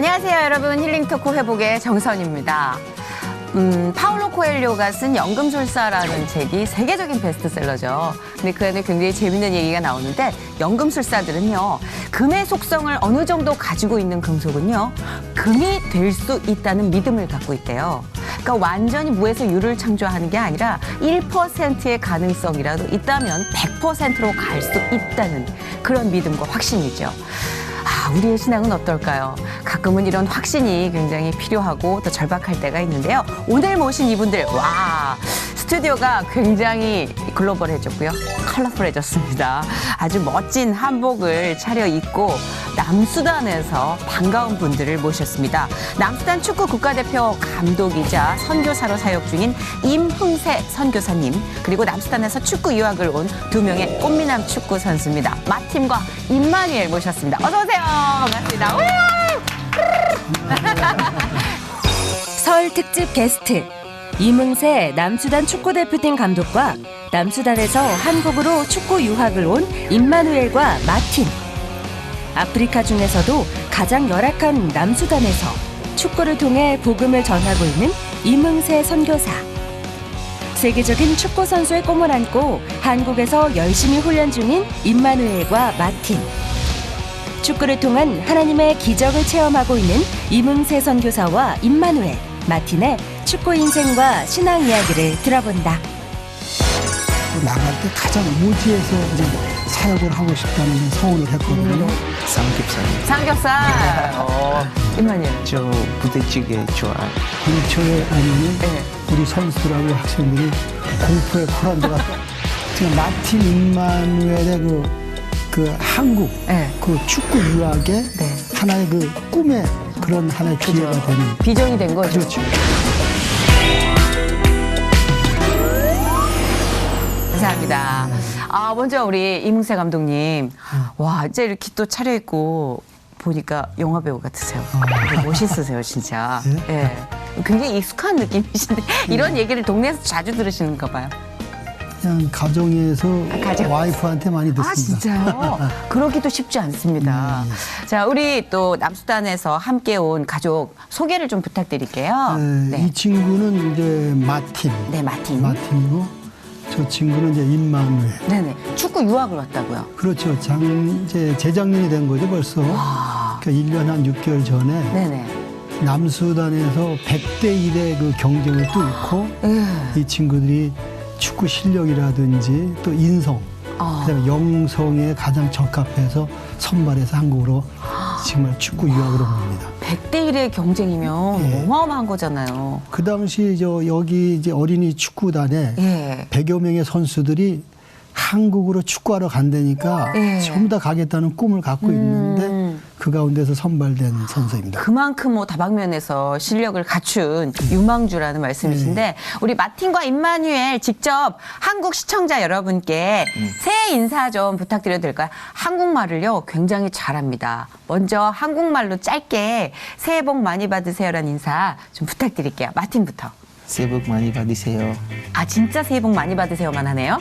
안녕하세요, 여러분. 힐링토크 회복의 정선입니다. 파울로 코엘료가 쓴 연금술사라는 책이 세계적인 베스트셀러죠. 근데 그 안에 굉장히 재밌는 얘기가 나오는데 연금술사들은요, 금의 속성을 어느 정도 가지고 있는 금속은요, 금이 될 수 있다는 믿음을 갖고 있대요. 그러니까 완전히 무에서 유를 창조하는 게 아니라 1%의 가능성이라도 있다면 100%로 갈 수 있다는 그런 믿음과 확신이죠. 우리의 신앙은 어떨까요? 가끔은 이런 확신이 굉장히 필요하고 또 절박할 때가 있는데요. 오늘 모신 이분들, 와, 스튜디오가 굉장히 글로벌해졌고요. 컬러풀해졌습니다. 아주 멋진 한복을 차려입고 남수단에서 반가운 분들을 모셨습니다. 남수단 축구 국가대표 감독이자 선교사로 사역 중인 임흥세 선교사님, 그리고 남수단에서 축구 유학을 온 2명의 꽃미남 축구 선수입니다. 마팀과 임마누엘 모셨습니다. 어서 오세요. 반갑습니다. 설 특집 게스트 임흥세 남수단 축구대표팀 감독과 남수단에서 한국으로 축구 유학을 온 임마누엘과 마틴. 아프리카 중에서도 가장 열악한 남수단에서 축구를 통해 복음을 전하고 있는 임흥세 선교사. 세계적인 축구 선수의 꿈을 안고 한국에서 열심히 훈련 중인 임마누엘과 마틴. 축구를 통한 하나님의 기적을 체험하고 있는 임흥세 선교사와 임마누엘, 마틴의 축구 인생과 신앙 이야기를 들어본다. 나갈 때 가장 오지에서 이제 사역을 하고 싶다는 소원을 했거든요. 삼겹살. 삼겹살. 임마누엘. 저 부대찌개 좋아요. 근처에 오면은 우리 선수들하고 학생들이 공포에 콜한 데가 지금 마틴 임마누엘의 그 한국 그 축구 유학의 하나의 그 꿈의 그런 하나의 기회가 되는 비전이 된 거죠. 그렇죠. 감사합니다. 먼저 우리 임흥세 감독님, 와, 이제 이렇게 또 차려입고 보니까 영화배우 같으세요. 멋있으세요, 진짜. 예. 굉장히 익숙한 느낌이신데 이런 얘기를 동네에서 자주 들으시는가 봐요. 그냥 가정에서 가정. 와이프한테 많이 듣습니다. 진짜요? 그러기도 쉽지 않습니다. 자, 우리 또 남수단에서 함께 온 가족 소개를 좀 부탁드릴게요. 이 친구는 이제 마틴. 네, 마틴. 마틴이고 저 친구는 이제 임마누엘. 네네. 축구 유학을 왔다고요? 그렇죠. 이제 재작년이 된 거죠, 벌써. 그러니까 1년 한 6개월 전에 네네. 남수단에서 100대 1의 그 경쟁을 뚫고 이 친구들이 축구 실력이라든지 또 인성, 그다음에 영성에 가장 적합해서 선발해서 한국으로 정말 축구 유학으로 봅니다. 100대 1의 경쟁이면 어마어마한 거잖아요. 그 당시 여기 이제 어린이 축구단에 100여 명의 선수들이 한국으로 축구하러 간다니까 전부 다 가겠다는 꿈을 갖고 있는데 그 가운데서 선발된 선수입니다. 그만큼 뭐 다방면에서 실력을 갖춘 유망주라는 말씀이신데 우리 마틴과 임마누엘 직접 한국 시청자 여러분께 새해 인사 좀 부탁드려도 될까요? 한국말을요 굉장히 잘합니다. 먼저 한국말로 짧게 새해 복 많이 받으세요라는 인사 좀 부탁드릴게요. 마틴부터. 새해 복 많이 받으세요. 진짜 새해 복 많이 받으세요만 하네요.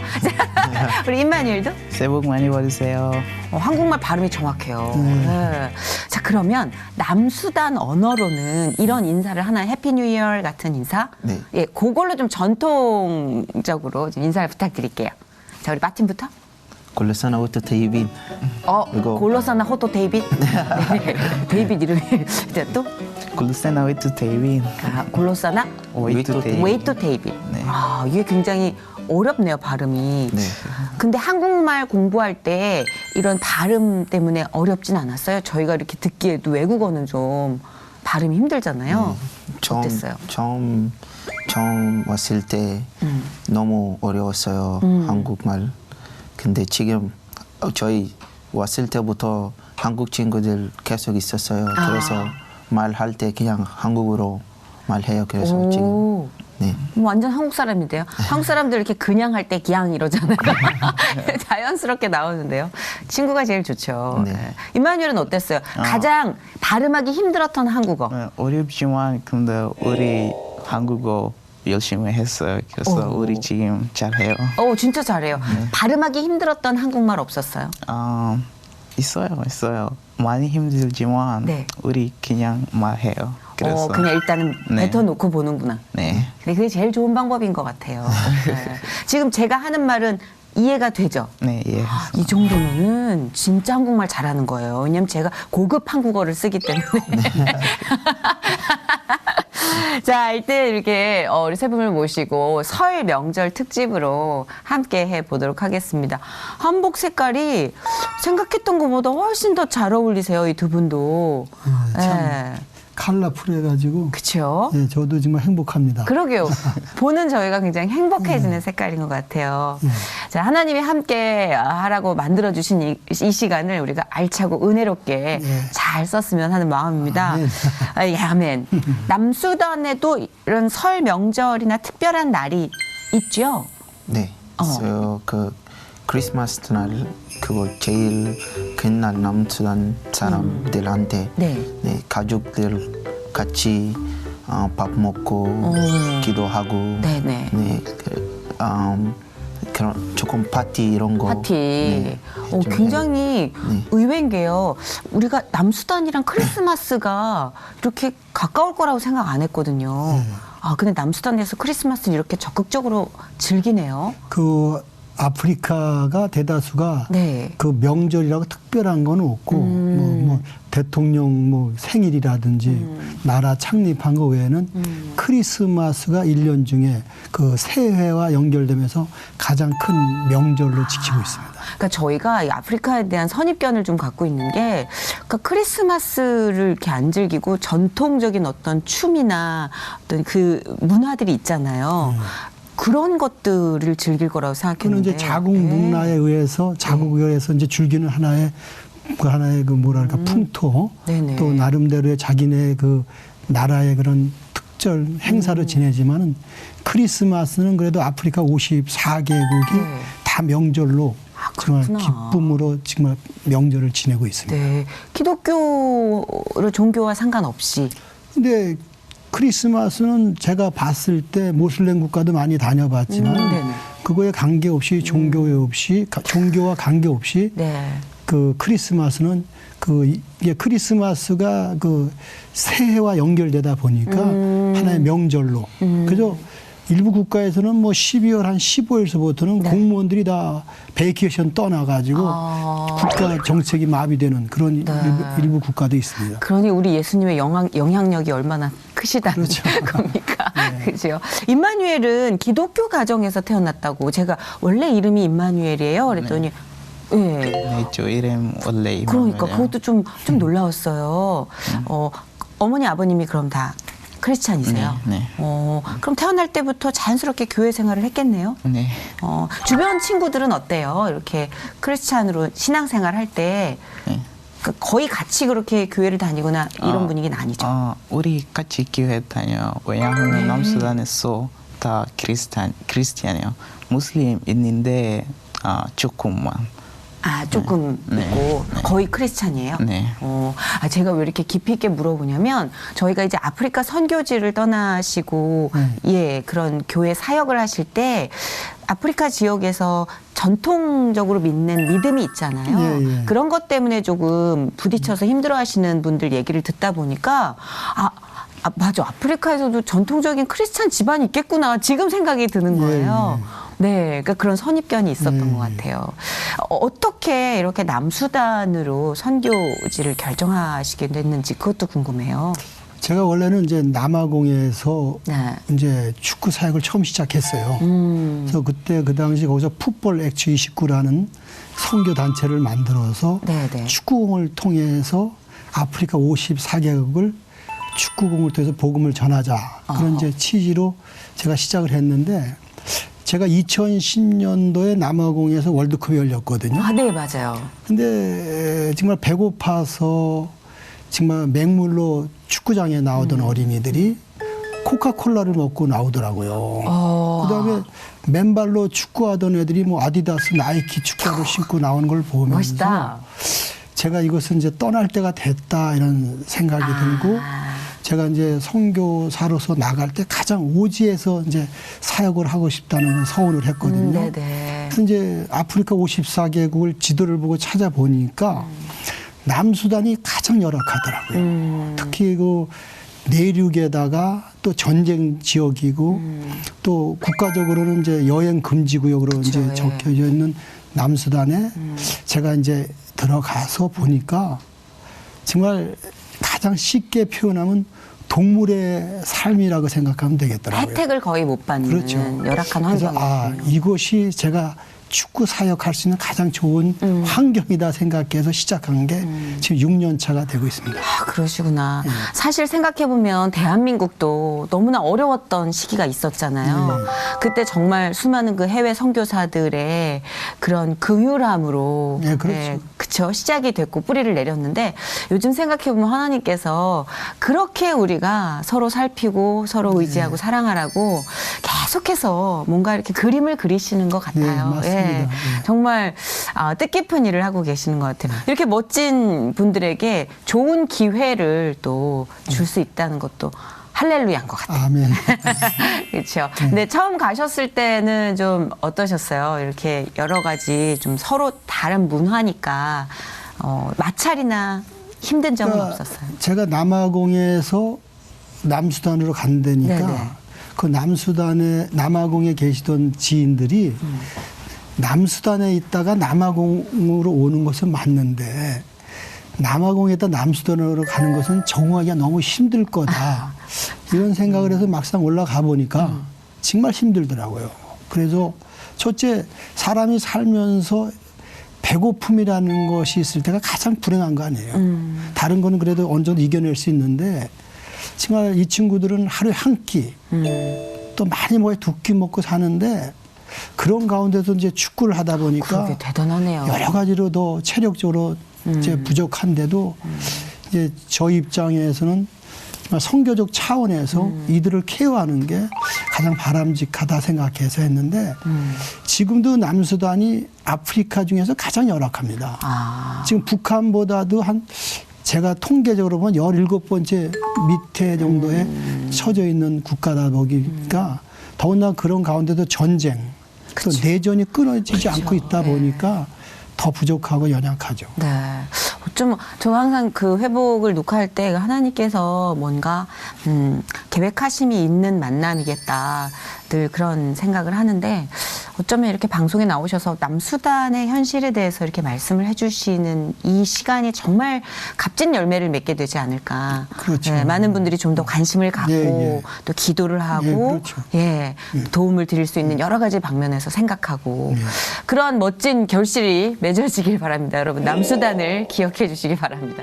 우리 임마누엘도? 새해 복 많이 받으세요. 한국말 발음이 정확해요. 네. 자, 그러면 남수단 언어로는 이런 인사를 하나요? 해피 뉴 이어 같은 인사? 네. 예, 그걸로 좀 전통적으로 좀 인사를 부탁드릴게요. 자, 우리 마틴부터. 콜로사나 오토 테이빈. 이거. 골로사나 호토 데이빗? 네. 데이빗 이름이. 이제 또? 콜로사나 오토 테이빈. 골로사나 웨이토 테이빈. 웨이토 데이빗. 네. 이게 굉장히 어렵네요, 발음이. 네. 근데 한국말 공부할 때 이런 발음 때문에 어렵진 않았어요? 저희가 이렇게 듣기에도 외국어는 좀 발음이 힘들잖아요. 어땠어요? 처음 왔을 때 너무 어려웠어요, 한국말. 근데 지금 저희 왔을 때부터 한국 친구들 계속 있었어요. 그래서 말할 때 그냥 한국어로 말해요. 그래서 지금. 네. 완전 한국 사람인데요. 한국 사람들 이렇게 그냥 할 때 기양 이러잖아요. 자연스럽게 나오는데요. 친구가 제일 좋죠. 네. 임마누엘은 어땠어요? 가장 발음하기 힘들었던 한국어. 어렵지만 근데 우리 한국어 열심히 했어요. 그래서 우리 지금 잘해요. 진짜 잘해요. 발음하기 힘들었던 한국말 없었어요? 있어요. 많이 힘들지만 네. 우리 그냥 말해요. 그래서 그냥 일단은 네. 뱉어놓고 보는구나. 네. 근데 그게 제일 좋은 방법인 것 같아요. 네. 지금 제가 하는 말은 이해가 되죠? 네, 예. 이 정도면은 진짜 한국말 잘하는 거예요. 왜냐면 제가 고급 한국어를 쓰기 때문에. 자, 일단 이렇게 우리 세 분을 모시고 설 명절 특집으로 함께 해보도록 하겠습니다. 한복 색깔이 생각했던 것보다 훨씬 더 잘 어울리세요, 이 두 분도. 참 컬러풀해가지고. 그렇죠. 예, 저도 정말 행복합니다. 그러게요. 보는 저희가 굉장히 행복해지는 색깔인 것 같아요. 자, 하나님이 함께 하라고 만들어주신 이 시간을 우리가 알차고 은혜롭게 잘 썼으면 하는 마음입니다. 아멘. 아멘. 남수단에도 이런 설 명절이나 특별한 날이 있죠? 네, 있어요. 그 크리스마스 날 그거 제일 큰 날 남수단 사람들한테 네. 네, 가족들 같이 밥 먹고 기도하고 네네. 네, 그런 조금 파티 이런 거 파티. 네, 좀 굉장히 네. 의외인 게요. 우리가 남수단이랑 크리스마스가 이렇게 가까울 거라고 생각 안 했거든요. 아, 근데 남수단에서 크리스마스를 이렇게 적극적으로 즐기네요. 그 아프리카가 대다수가 네. 그 명절이라고 특별한 건 없고 뭐 대통령 뭐 생일이라든지 나라 창립한 거 외에는 크리스마스가 1년 중에 그 새해와 연결되면서 가장 큰 명절로 지키고 있습니다. 그러니까 저희가 이 아프리카에 대한 선입견을 좀 갖고 있는 게 그러니까 크리스마스를 이렇게 안 즐기고 전통적인 어떤 춤이나 어떤 그 문화들이 있잖아요. 그런 것들을 즐길 거라고 그는 생각했는데. 이제 자국 문화에 의해서 자국에 의해서 이제 즐기는 하나의 그 뭐랄까 풍토 네네. 또 나름대로의 자기네 그 나라의 그런 특별 행사를 지내지만은 크리스마스는 그래도 아프리카 54개국이 네. 다 명절로 정말 그렇구나. 기쁨으로 정말 명절을 지내고 있습니다. 네. 기독교를 종교와 상관없이. 근데 크리스마스는 제가 봤을 때 모슬렘 국가도 많이 다녀봤지만 네네. 그거에 관계없이 종교에 없이 종교와 관계없이 네. 그 크리스마스는 그 이게 크리스마스가 그 새해와 연결되다 보니까 하나의 명절로 그래서 일부 국가에서는 뭐 12월 한 15일서부터는 네. 공무원들이 다 베이케이션 떠나가지고 국가 정책이 마비되는 그런 네. 일부 국가도 있습니다. 그러니 우리 예수님의 영향력이 얼마나 크시다는 그렇죠. 겁니까? 그렇죠. 임마누엘은 기독교 가정에서 태어났다고 제가 원래 이름이 임마누엘이에요. 그랬더니 예. 네, 저 이름 원래 그러니까 이름이에요. 그것도 좀 놀라웠어요. 어머니 아버님이 그럼 다 크리스찬이세요? 네, 네. 그럼 태어날 때부터 자연스럽게 교회 생활을 했겠네요. 네. 주변 친구들은 어때요? 이렇게 크리스찬으로 신앙생활 할 때 네. 거의 같이 그렇게 교회를 다니거나 이런 분위기는 아니죠. 우리 같이 교회 다녀. 왜냐하면 남수단에서 다 크리스티안이에요. 무슬림 있는데 조금만. 아, 조금 네. 있고 네. 거의 크리스찬이에요. 네. 제가 왜 이렇게 깊이 있게 물어보냐면 저희가 이제 아프리카 선교지를 떠나시고 예, 그런 교회 사역을 하실 때 아프리카 지역에서 전통적으로 믿는 믿음이 있잖아요. 예, 예. 그런 것 때문에 조금 부딪혀서 힘들어하시는 분들 얘기를 듣다 보니까 맞아. 아프리카에서도 전통적인 크리스찬 집안이 있겠구나. 지금 생각이 드는 거예요. 네, 그러니까 그런 선입견이 있었던 것 같아요. 어떻게 이렇게 남수단으로 선교지를 결정하시게 됐는지 그것도 궁금해요. 제가 원래는 이제 남아공에서 네. 이제 축구 사역을 처음 시작했어요. 그래서 그때 그 당시 거기서 풋볼 액츠 29라는 선교 단체를 만들어서 네네. 축구공을 통해서 아프리카 54개국을 축구공을 통해서 복음을 전하자 그런 이제 취지로 제가 시작을 했는데 제가 2010년도에 남아공에서 월드컵이 열렸거든요. 네, 맞아요. 근데 정말 배고파서 정말 맹물로 축구장에 나오던 어린이들이 코카콜라를 먹고 나오더라고요. 그다음에 맨발로 축구하던 애들이 뭐 아디다스, 나이키 축구화를 신고 나오는 걸 보면서 멋있다. 제가 이것은 이제 떠날 때가 됐다 이런 생각이 들고 제가 이제 선교사로서 나갈 때 가장 오지에서 이제 사역을 하고 싶다는 서원을 했거든요. 네네. 이제 아프리카 54개국을 지도를 보고 찾아보니까 남수단이 가장 열악하더라고요. 특히 그 내륙에다가 또 전쟁 지역이고 또 국가적으로는 이제 여행 금지 구역으로 그쵸, 이제 예. 적혀져 있는 남수단에 제가 이제 들어가서 보니까 정말 가장 쉽게 표현하면 동물의 삶이라고 생각하면 되겠더라고요. 혜택을 거의 못 받는 그렇죠. 열악한 그래서 환경이군요. 이곳이 제가 축구 사역할 수 있는 가장 좋은 환경이다 생각해서 시작한 게 지금 6년 차가 되고 있습니다. 아, 그러시구나. 사실 생각해보면 대한민국도 너무나 어려웠던 시기가 있었잖아요. 네. 그때 정말 수많은 그 해외 선교사들의 그런 긍휼함으로 네, 그렇죠. 그쵸. 시작이 됐고 뿌리를 내렸는데 요즘 생각해보면 하나님께서 그렇게 우리가 서로 살피고 서로 네. 의지하고 사랑하라고 계속해서 뭔가 이렇게 그림을 그리시는 것 같아요. 네, 맞습니다. 네. 정말 뜻깊은 일을 하고 계시는 것 같아요. 이렇게 멋진 분들에게 좋은 기회를 또 줄 수 있다는 것도 할렐루야인 것 같아요. 아멘. 그렇죠. 근데 처음 가셨을 때는 좀 어떠셨어요? 이렇게 여러 가지 좀 서로 다른 문화니까 마찰이나 힘든 점은 그러니까 없었어요. 제가 남아공에서 남수단으로 간다니까 네네. 그 남아공에 계시던 지인들이 남수단에 있다가 남아공으로 오는 것은 맞는데 남아공에다 남수단으로 가는 것은 적응하기가 너무 힘들 거다. 이런 생각을 해서 막상 올라가 보니까 정말 힘들더라고요. 그래서 첫째, 사람이 살면서 배고픔이라는 것이 있을 때가 가장 불행한 거 아니에요. 다른 거는 그래도 어느 정도 이겨낼 수 있는데 정말 이 친구들은 하루에 한 끼, 또 많이 먹어야 두 끼 먹고 사는데 그런 가운데서 이제 축구를 하다 보니까 그게 대단하네요. 여러 가지로 더 체력적으로 이제 부족한데도 이제 저 입장에서는 정말 선교적 차원에서 이들을 케어하는 게 가장 바람직하다 생각해서 했는데 지금도 남수단이 아프리카 중에서 가장 열악합니다. 아, 지금 북한보다도 제가 통계적으로 보면 17번째 밑에 정도에 처져 있는 국가다 보니까 더군다나 그런 가운데도 전쟁, 또 내전이 끊어지지 않고 있다 보니까 더 부족하고 연약하죠. 네. 어쩌면 저 항상 그 회복을 녹화할 때 하나님께서 뭔가 계획하심이 있는 만남이겠다 늘 그런 생각을 하는데 어쩌면 이렇게 방송에 나오셔서 남수단의 현실에 대해서 이렇게 말씀을 해주시는 이 시간이 정말 값진 열매를 맺게 되지 않을까. 그렇죠. 네, 많은 분들이 좀 더 관심을 갖고 예. 또 기도를 하고 그렇죠. 도움을 드릴 수 있는 여러 가지 방면에서 생각하고 그런 멋진 결실이 맺어지길 바랍니다. 여러분 남수단을 기억해 주시기 바랍니다.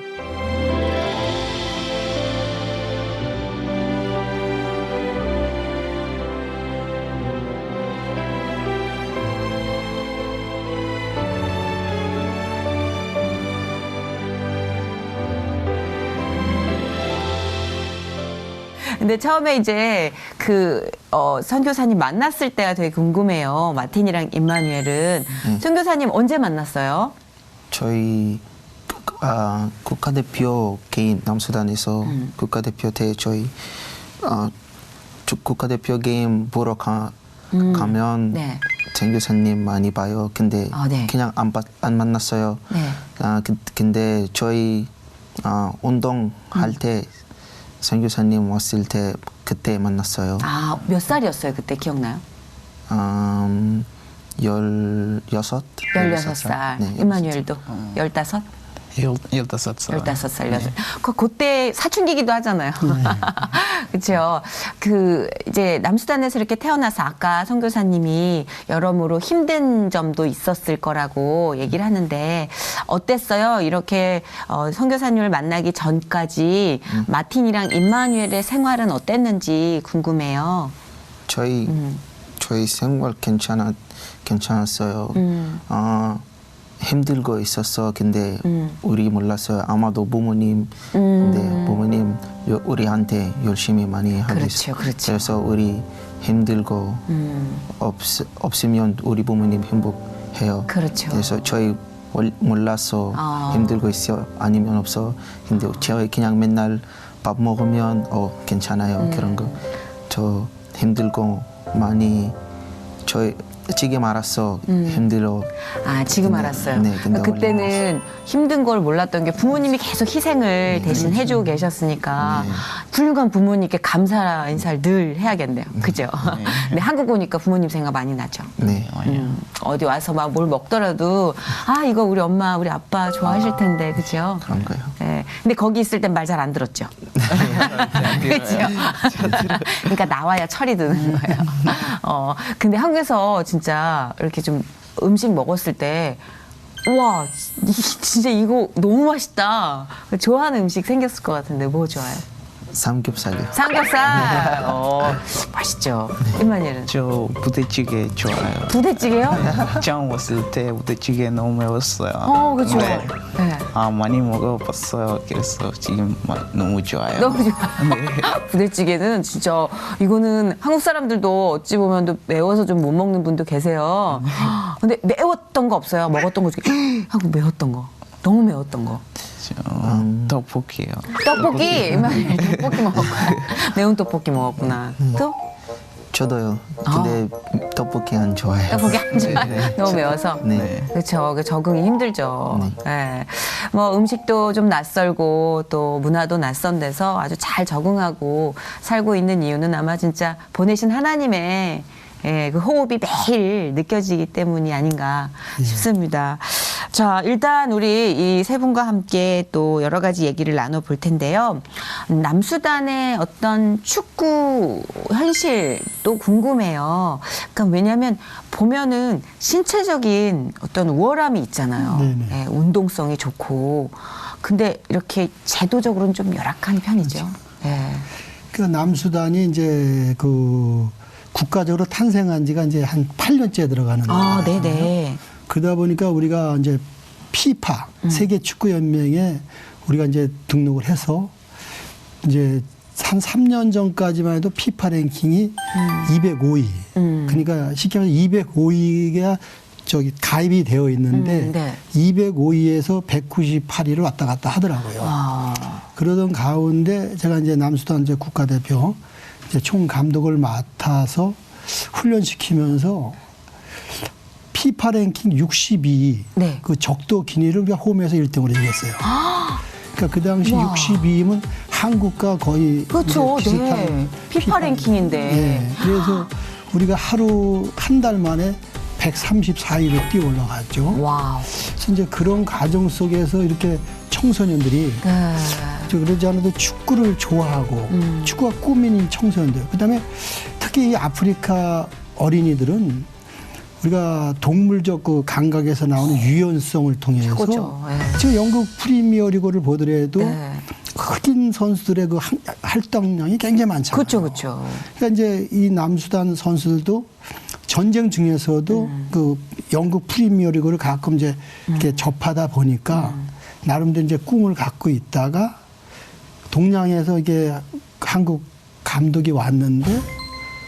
근데 처음에 이제 그 선교사님 만났을 때가 되게 궁금해요. 마틴이랑 임마누엘은 선교사님 언제 만났어요? 저희 국가대표 게임 남수단에서 국가대표 때 저희 국가대표 게임 보러 가면 네. 전교사님 많이 봐요. 근데 네. 그냥 안 만났어요. 네. 근데 저희 운동할 때 선교사님 왔을 때 그때 만났어요. 아, 몇 살이었어요? 그때 기억나요? 16살. 16살. 네, 임마누엘도 15? 15살. 15살. 그때 사춘기기도 하잖아요. 그렇죠. 이제 남수단에서 이렇게 태어나서 아까 선교사님이 여러모로 힘든 점도 있었을 거라고 얘기를 하는데 어땠어요? 이렇게 선교사님을 만나기 전까지 마틴이랑 임마누엘의 생활은 어땠는지 궁금해요. 저희 생활 괜찮았어요. 힘들고 있었어. 근데 우리 몰랐어요. 아마도 부모님, 근데 부모님 우리한테 열심히 많이 하고 그렇죠, 그렇죠. 그래서 우리 힘들고 없으면 우리 부모님 행복해요. 그렇죠. 그래서 저희 몰라서 힘들고 있어 아니면 없어. 근데 저희 그냥 맨날 밥 먹으면 괜찮아요. 그런 거. 저 힘들고 많이 저희 지금 알았어 힘들어. 아, 지금 근데, 알았어요. 네, 근데 그때는 힘든 걸 몰랐던 게 부모님이 계속 희생을 대신 해주고 계셨으니까 네. 훌륭한 부모님께 감사 인사를 늘 해야겠네요. 그죠? 근데 한국 오니까 부모님 생각 많이 나죠. 네. 어디 와서 막 뭘 먹더라도 아, 이거 우리 엄마, 우리 아빠 좋아하실 텐데. 그죠? 그런 거요. 네. 근데 거기 있을 땐 말 잘 안 들었죠. 그렇죠. 그러니까 나와야 철이 드는 거예요. 근데 한국에서 진짜 이렇게 좀 음식 먹었을 때 와, 진짜 이거 너무 맛있다. 좋아하는 음식 생겼을 것 같은데 뭐 좋아요? 삼겹살이요. 삼겹살. 맛있죠. 이만일은 저 부대찌개 좋아요. 부대찌개요? 처음 왔을 때 부대찌개 너무 매웠어요. 그렇죠. 네. 네. 많이 먹어봤어요. 그래서 지금 너무 좋아요. 너무 좋아. 부대찌개는 진짜 이거는 한국 사람들도 어찌 보면 또 매워서 좀 못 먹는 분도 계세요. 근데 매웠던 거 없어요? 먹었던 거 중에 하고 매웠던 거. 너무 매웠던 거. 떡볶이요. 떡볶이. 이만일 떡볶이 먹었구나. 매운 떡볶이 먹었구나. 또? 저도요. 근데 떡볶이 안 좋아해요. 떡볶이 안 좋아해. 너무 매워서. 네. 그렇죠. 적응이 힘들죠. 네. 뭐 음식도 좀 낯설고 또 문화도 낯선 데서 아주 잘 적응하고 살고 있는 이유는 아마 진짜 보내신 하나님의 그 호흡이 매일 느껴지기 때문이 아닌가 싶습니다. 자, 일단 우리 이 세 분과 함께 또 여러 가지 얘기를 나눠볼 텐데요. 남수단의 어떤 축구 현실도 궁금해요. 그러니까 왜냐하면 보면은 신체적인 어떤 우월함이 있잖아요. 네네. 운동성이 좋고. 근데 이렇게 제도적으로는 좀 열악한 편이죠. 네. 그러니까 남수단이 이제 그 국가적으로 탄생한 지가 이제 한 8년째 들어가는 아, 거예요. 네네. 그러다 보니까 우리가 이제 피파 세계 축구 연맹에 우리가 이제 등록을 해서 이제 한 3년 전까지만 해도 피파 랭킹이 205위. 그러니까 쉽게 말해서 205위가 저기 가입이 되어 있는데 네. 205위에서 198위를 왔다 갔다 하더라고요. 그러던 가운데 제가 이제 남수단 이제 국가대표 이제 총 감독을 맡아서 훈련시키면서 피파 랭킹 62위 네. 그 적도 기니를 우리가 홈에서 1등으로 이겼어요. 그러니까 그 당시 62위면 한국과 거의 그렇죠. 비슷한 네. 피파 랭킹인데. 네. 그래서 우리가 하루 한 달 만에 134위로 뛰어 올라갔죠. 와우. 그래서 이제 그런 과정 속에서 청소년들이 네. 그러지 않아도 축구를 좋아하고 축구가 꿈인 청소년들. 그다음에 특히 이 아프리카 어린이들은 우리가 동물적 그 감각에서 나오는 유연성을 통해서 최고죠. 네. 지금 영국 프리미어리그를 보더라도 네. 흑인 선수들의 그 활동량이 굉장히 많잖아요. 그렇죠, 그렇죠. 그러니까 이제 이 남수단 선수들도 전쟁 중에서도 그 영국 프리미어리그를 가끔 이제 이렇게 접하다 보니까 나름대로 이제 꿈을 갖고 있다가 동양에서 이게 한국 감독이 왔는데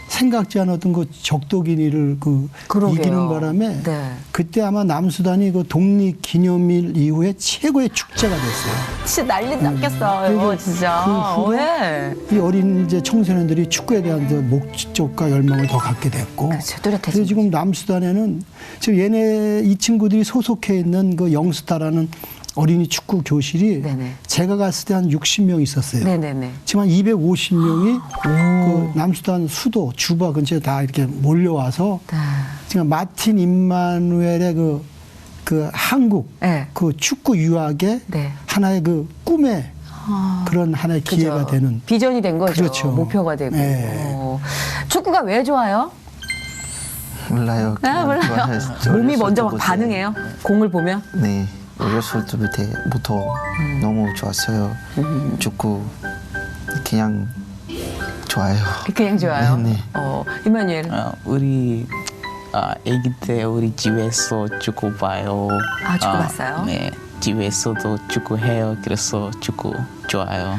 생각지 않았던 그 적도기니를 그러게요. 이기는 바람에 네. 그때 아마 남수단이 그 독립기념일 이후에 최고의 축제가 됐어요. 진짜 난리 났겠어요, 그리고 진짜. 그 후에 왜? 이 어린 이제 청소년들이 축구에 대한 이제 목적과 열망을 더 갖게 됐고. 그렇죠, 그래서 뚜렷해지죠. 지금 남수단에는 지금 얘네 이 친구들이 소속해 있는 그 영스타라는 어린이 축구 교실이 네네. 제가 갔을 때 한 60명 있었어요. 네네네. 지금 한 250명이 그 남수단 수도 주바 근처에 다 이렇게 몰려와서 지금 마틴 임마누엘의 그 한국 네. 그 축구 유학의 네. 하나의 그 꿈의 그런 하나의 기회가 그죠. 되는. 비전이 된 거죠. 그렇죠. 목표가 되고. 네. 축구가 왜 좋아요? 몰라요. 아, 몰라요. 좋아해서 몸이 먼저 막 어렸을 때부터 반응해요? 공을 보면? 네. 어렸을 때부터 너무 좋았어요. 축구 그냥 좋아요. 그냥 좋아요? 네. 이마누엘. 우리 아기 때 우리 집에서 축구 봐요. 아, 축구 봤어요? 네. 집에서도 축구 해요. 그래서 축구 좋아요.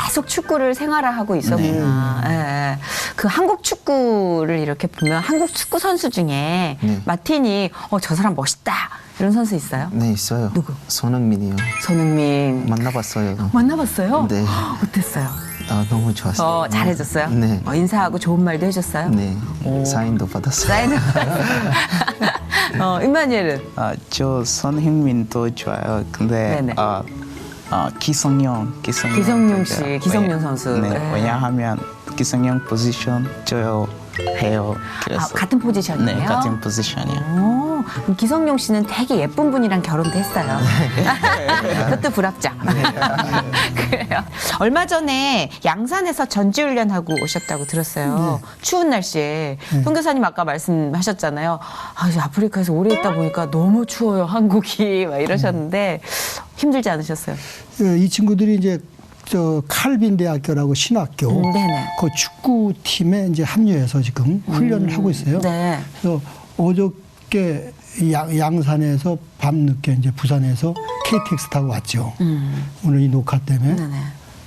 계속 축구를 생활화하고 있었구나. 예. 그 한국 축구를 이렇게 보면 한국 축구 선수 중에 네. 마틴이 저 사람 멋있다 이런 선수 있어요? 네, 있어요. 누구? 손흥민이요. 손흥민. 만나봤어요. 만나봤어요? 네. 어땠어요? 너무 좋았어요. 잘해줬어요? 네. 인사하고 좋은 말도 해줬어요? 네. 사인도 받았어요. 사인도 임마누엘은? 저 손흥민도 좋아요. 근데 네네. 기성용 기성용 씨, 기성용 선수. 네, 네. 왜냐하면 기성용 포지션 저요 해요. 그래서 같은 포지션이에요? 네, 같은 포지션이요. 그럼 기성용 씨는 되게 예쁜 분이랑 결혼도 했어요. 그것도 부럽죠. 그래요. 얼마 전에 양산에서 전지훈련하고 오셨다고 들었어요. 추운 날씨에. 선교사님 아까 말씀하셨잖아요. 이제 아프리카에서 오래 있다 보니까 너무 추워요, 한국이. 막 이러셨는데 힘들지 않으셨어요? 이 친구들이 이제 칼빈 대학교라고 신학교 네네. 그 축구팀에 이제 합류해서 지금 훈련을 하고 있어요. 네. 그래서 어저께 양산에서 밤늦게 이제 부산에서 KTX 타고 왔죠. 오늘 이 녹화 때문에. 네네.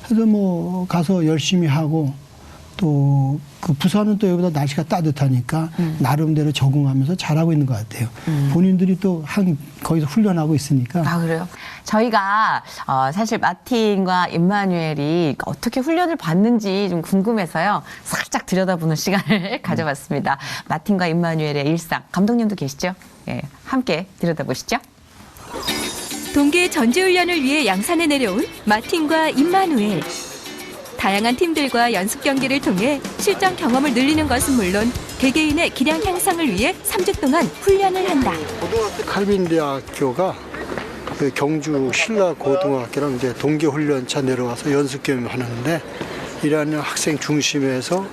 그래서 뭐 가서 열심히 하고 또 그 부산은 또 여기보다 날씨가 따뜻하니까 나름대로 적응하면서 잘하고 있는 것 같아요. 본인들이 또 거기서 훈련하고 있으니까. 그래요? 저희가 사실 마틴과 임마누엘이 어떻게 훈련을 받는지 좀 궁금해서요. 살짝 들여다보는 시간을 가져봤습니다. 마틴과 임마누엘의 일상. 감독님도 계시죠? 예, 함께 들여다보시죠. 동계 전지훈련을 위해 양산에 내려온 마틴과 임마누엘. 다양한 팀들과 연습 경기를 통해 실전 경험을 늘리는 것은 물론 개개인의 기량 향상을 위해 3주 동안 훈련을 한다. 칼빈 대학교가 그 경주 신라 고등학교랑 이제 동계 훈련차 내려와서 연습 경험을 하는데 이러한 학생 중심에서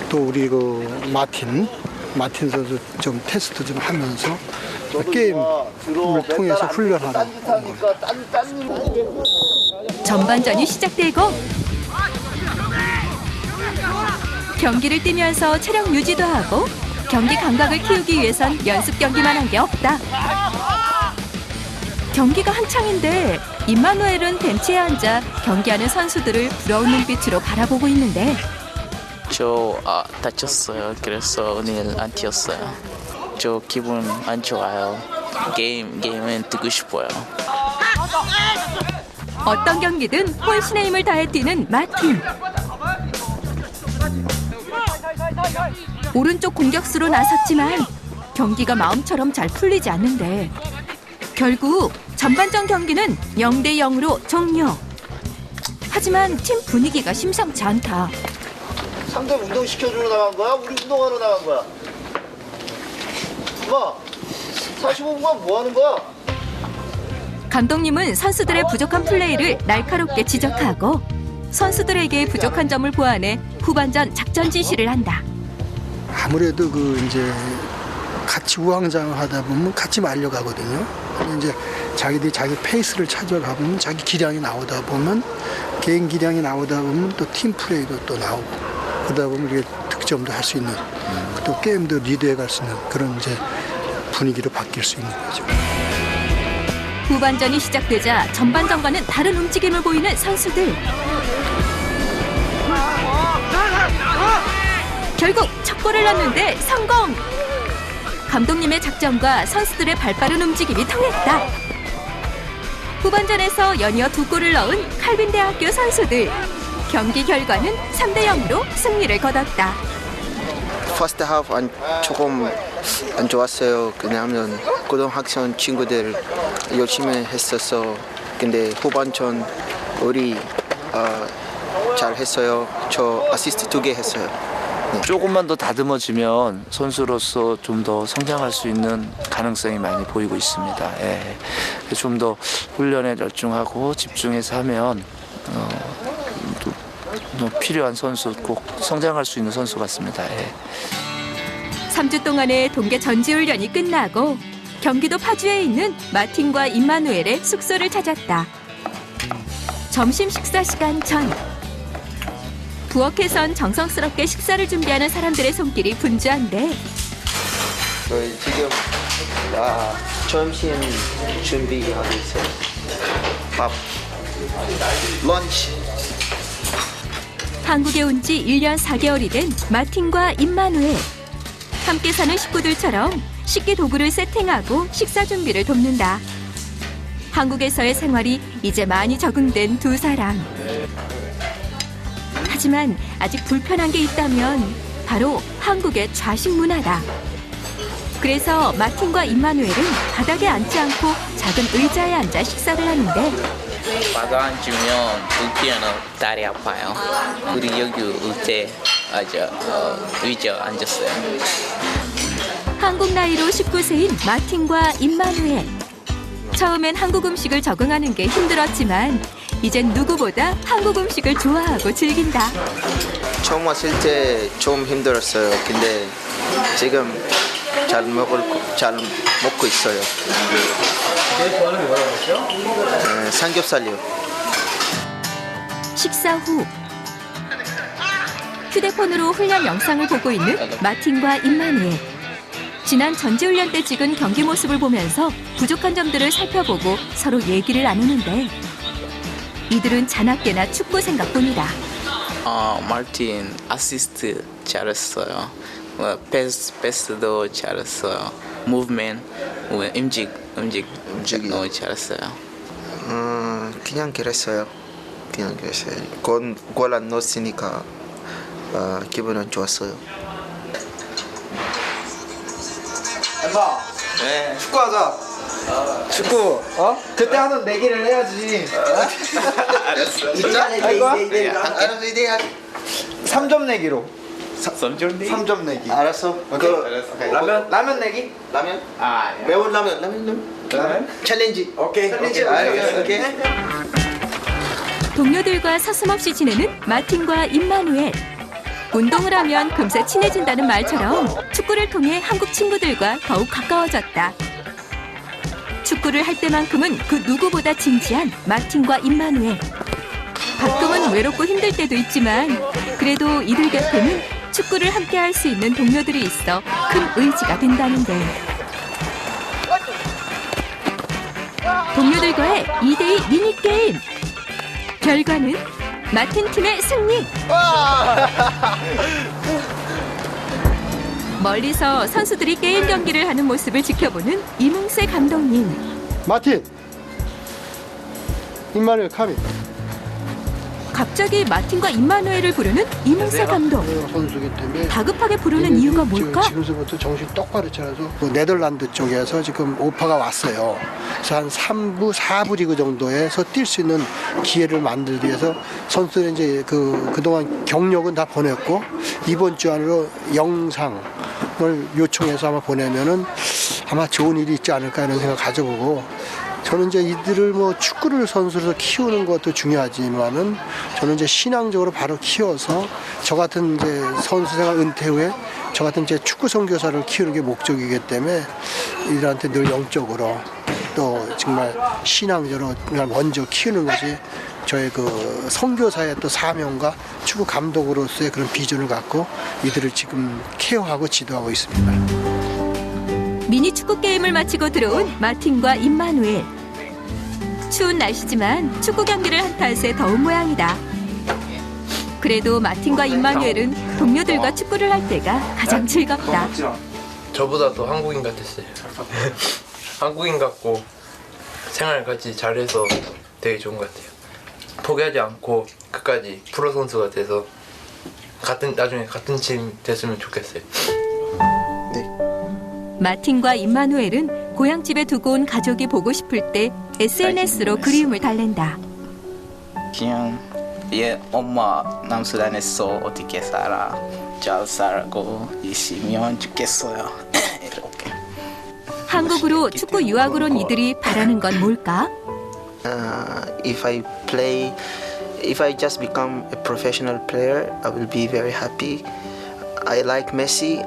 또 우리 그 마틴 선수 좀 테스트 좀 하면서 게임을 통해서 훈련하러 온 거예요. 전반전이 시작되고 경기를 뛰면서 체력 유지도 하고 경기 감각을 키우기 위해선 연습 경기만 한 게 없다. 경기가 한창인데 임마누엘은 벤치에 앉아 경기하는 선수들을 부러운 눈빛으로 바라보고 있는데 저 다쳤어요. 그래서 오늘 안 뛰었어요. 저 기분 안 좋아요. 게임은 뛰고 싶어요. 어떤 경기든 혼신의 힘을 다해 뛰는 마틴. 오른쪽 공격수로 나섰지만 경기가 마음처럼 잘 풀리지 않는데 결국 전반전 경기는 0대 0으로 종료. 하지만 팀 분위기가 심상치 않다. 상대 운동시켜주러 나간 거야? 우리 운동하러 나간 거야? 엄마, 45분간 뭐 하는 거야? 감독님은 선수들의 부족한 플레이를 날카롭게 지적하고 선수들에게 부족한 점을 보완해 후반전 작전 지시를 한다. 아무래도 그 이제 같이 우왕좌왕하다 보면 같이 말려가거든요. 이제 자기들이 자기 페이스를 찾아가 보면 자기 기량이 나오다 보면 개인 기량이 나오다 보면 또 팀 플레이도 또 나오고 그러다 보면 이게 득점도 할 수 있는 또 게임도 리드해 갈 수 있는 그런 이제 분위기로 바뀔 수 있는 거죠. 후반전이 시작되자 전반전과는 다른 움직임을 보이는 선수들. 결국 첫 골을 넣는데 성공! 감독님의 작전과 선수들의 발빠른 움직임이 통했다. 후반전에서 연이어 2골을 넣은 칼빈 대학교 선수들. 경기 결과는 3대 0으로 승리를 거뒀다. First half 조금 안 좋았어요. 왜냐하면 고등학생 친구들 열심히 했었어. 근데 후반전 우리 잘 했어요. 저 어시스트 2개 했어요. 네. 조금만 더 다듬어지면 선수로서 좀 더 성장할 수 있는 가능성이 많이 보이고 있습니다. 예. 좀 더 훈련에 열중하고 집중해서 하면 또 필요한 선수, 꼭 성장할 수 있는 선수 같습니다. 예. 3주 동안의 동계 전지훈련이 끝나고 경기도 파주에 있는 마틴과 임마누엘의 숙소를 찾았다. 점심 식사 시간 전. 부엌에선 정성스럽게 식사를 준비하는 사람들의 손길이 분주한데 저희 지금 점심 준비하고 있어요. 밥, 런치. 한국에 온 지 1년 4개월이 된 마틴과 임마누엘. 함께 사는 식구들처럼 식기 도구를 세팅하고 식사 준비를 돕는다. 한국에서의 생활이 이제 많이 적응된 두 사람. 하지만 아직 불편한 게 있다면 바로 한국의 좌식 문화다. 그래서 마틴과 임마누엘은 바닥에 앉지 않고 작은 의자에 앉아 식사를 하는데 바다 앉으면 웃기는 다리 아파요. 우리 여기 올 때 의자 앉았어요. 한국 나이로 19세인 마틴과 임마누엘. 처음엔 한국 음식을 적응하는 게 힘들었지만 이젠 누구보다 한국 음식을 좋아하고 즐긴다. 처음 왔을 때 좀 힘들었어요. 근데 지금 잘 먹고 있어요. 제일 좋아하는 게 뭐라고 했죠? 삼겹살이요. 식사 후 휴대폰으로 훈련 영상을 보고 있는 마틴과 임마누엘. 지난 전지훈련 때 찍은 경기 모습을 보면서 부족한 점들을 살펴보고 서로 얘기를 나누는데 이들은 자나깨나 축구 생각뿐이다. 마틴 아시스트 잘했어요. 패스도 잘했어요. 무브먼트, 움직이 너무 잘했어요. 그냥 그랬어요. 골 안 넣었으니까 기분은 좋았어요. 엠마, 네. 축구하자. 축구, 그때 하던 내기를 해야지. 알았어. 진짜? 할 거야? 알았어, 이제 3점 내기로. 3점 내? 3점 내기. 알았어. 알았어. 라면 내기? 라면? 아, 매운 라면. 챌린지. 오케이. 챌린지. 알겠어. 오케이. 동료들과 서슴없이 지내는 마틴과 임마누엘. 운동을 하면 금세 친해진다는 말처럼 축구를 통해 한국 친구들과 더욱 가까워졌다. 축구를 할 때만큼은 그 누구보다 진지한 마틴과 임마누엘. 가끔은 외롭고 힘들 때도 있지만 그래도 이들 곁에는 축구를 함께 할 수 있는 동료들이 있어 큰 의지가 된다는데. 동료들과의 2대2 미니게임. 결과는 마틴 팀의 승리. 멀리서 선수들이 게임 경기를 하는 모습을 지켜보는 이문세 감독님. 마틴, 임마누엘 카미. 갑자기 마틴과 임마누엘을 부르는 이문세 감독. 선수기 때문에 다급하게 부르는 이유가 뭘까? 지금서부터 정신 똑바로 차려서 네덜란드 쪽에서 지금 오파가 왔어요. 그래서 한 3부, 4부 리그 정도에서 뛸 수 있는 기회를 만들기 위해서 선수들이 이제 그동안 경력은 다 보냈고 이번 주 안으로 영상을 요청해서 아마 보내면은 아마 좋은 일이 있지 않을까 이런 생각 가져보고 저는 이제 이들을 뭐 축구를 선수로서 키우는 것도 중요하지만은 저는 이제 신앙적으로 바로 키워서 저 같은 이제 선수 생활 은퇴 후에 저 같은 이제 축구 선교사를 키우는 게 목적이기 때문에 이들한테 늘 영적으로 또 정말 신앙적으로 먼저 키우는 것이 저의 그 선교사의 또 사명과 축구 감독으로서의 그런 비전을 갖고 이들을 지금 케어하고 지도하고 있습니다. 미니 축구 게임을 마치고 들어온 마틴과 임마누엘. 추운 날씨지만 축구 경기를 한 탓에 더운 모양이다. 그래도 마틴과 임마누엘은 동료들과 축구를 할 때가 가장 즐겁다. 저보다 더 한국인 같았어요. 한국인 같고 생활 같이 잘해서 되게 좋은 것 같아요. 포기하지 않고 끝까지 프로 선수가 돼서 나중에 같은 팀 됐으면 좋겠어요. 마틴과 임마누엘은 고향집에 두고 온 가족이 보고 싶을 때 SNS로 그리움을 달랜다. 그냥 엄마 남수단에서 어떻게 살아? 잘 살고 있으면 좋겠어요. 이렇게. 한국으로 축구 유학으로 온 이들이 바라는 건 뭘까? If I just become a professional player, I will be very happy. I like Messi.